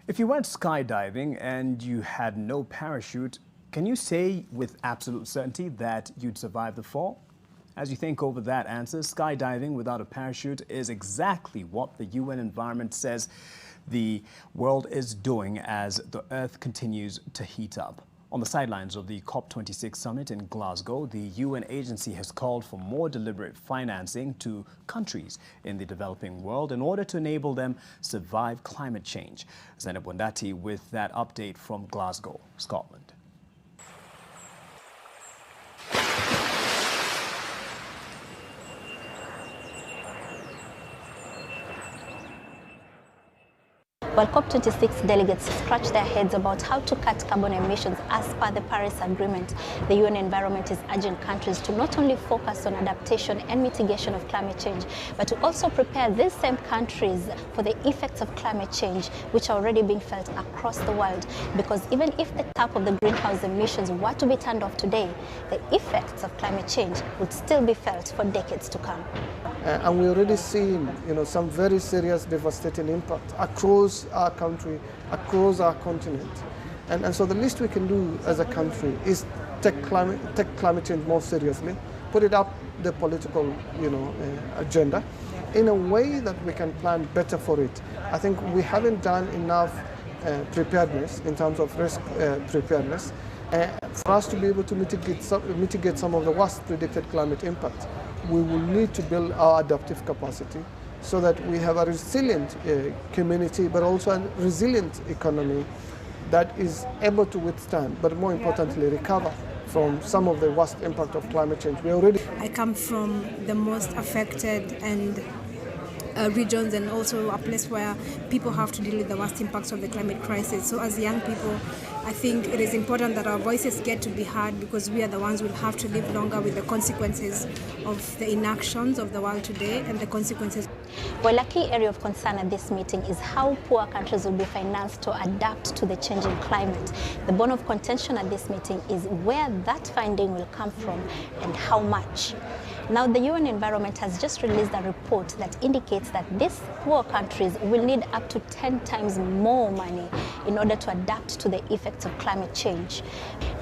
If you went skydiving and you had no parachute, can you say with absolute certainty that you'd survive the fall? As you think over that answer, skydiving without a parachute is exactly what the UN environment says the world is doing as the Earth continues to heat up. On the sidelines of the COP26 summit in Glasgow, the UN agency has called for more deliberate financing to countries in the developing world in order to enable them survive climate change. Zainab Wandati with that update from Glasgow, Scotland. While COP26 delegates scratch their heads about how to cut carbon emissions as per the Paris Agreement, the UN environment is urging countries to not only focus on adaptation and mitigation of climate change, but to also prepare these same countries for the effects of climate change, which are already being felt across the world. Because even if the tap of the greenhouse emissions were to be turned off today, the effects of climate change would still be felt for decades to come. And we're already seeing, some very serious devastating impact across our country, across our continent. And so the least we can do as a country is take climate change more seriously, put it up the political, agenda in a way that we can plan better for it. I think we haven't done enough preparedness in terms of risk preparedness for us to be able to mitigate some of the worst predicted climate impacts. We will need to build our adaptive capacity so that we have a resilient community, but also a resilient economy that is able to withstand, but more importantly, recover from some of the worst impact of climate change. I come from the most affected and regions, and also a place where people have to deal with the worst impacts of the climate crisis. So as young people, I think it is important that our voices get to be heard, because we are the ones who will have to live longer with the consequences of the inactions of the world today and the consequences. Well, a key area of concern at this meeting is how poor countries will be financed to adapt to the changing climate. The bone of contention at this meeting is where that funding will come from and how much. Now, the UN environment has just released a report that indicates that these poor countries will need up to 10 times more money in order to adapt to the effects of climate change.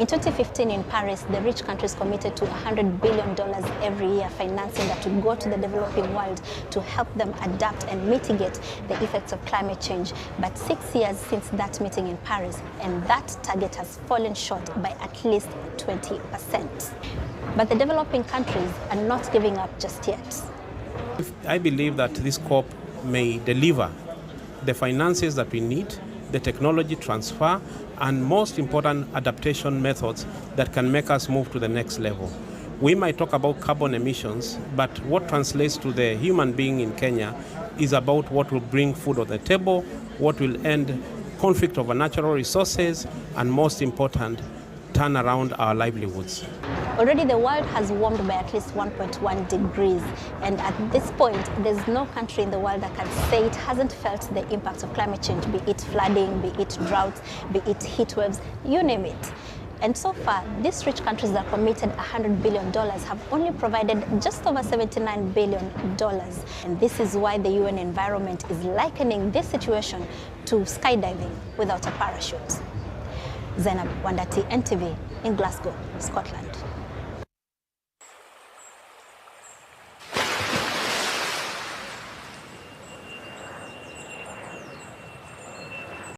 In 2015 in Paris, the rich countries committed to $100 billion every year financing that would go to the developing world to help them adapt and mitigate the effects of climate change. But 6 years since that meeting in Paris, and that target has fallen short by at least 20%. But the developing countries are not giving up just yet. I believe that this COP may deliver the finances that we need, the technology transfer, and most important, adaptation methods that can make us move to the next level. We might talk about carbon emissions, but what translates to the human being in Kenya is about what will bring food on the table, what will end conflict over natural resources, and most important, turn around our livelihoods. Already the world has warmed by at least 1.1 degrees, and at this point there's no country in the world that can say it hasn't felt the impacts of climate change, be it flooding, be it droughts, be it heat waves, you name it. And so far, these rich countries that committed $100 billion have only provided just over $79 billion. And this is why the UN environment is likening this situation to skydiving without a parachute. Zainab Wandati, NTV in Glasgow, Scotland.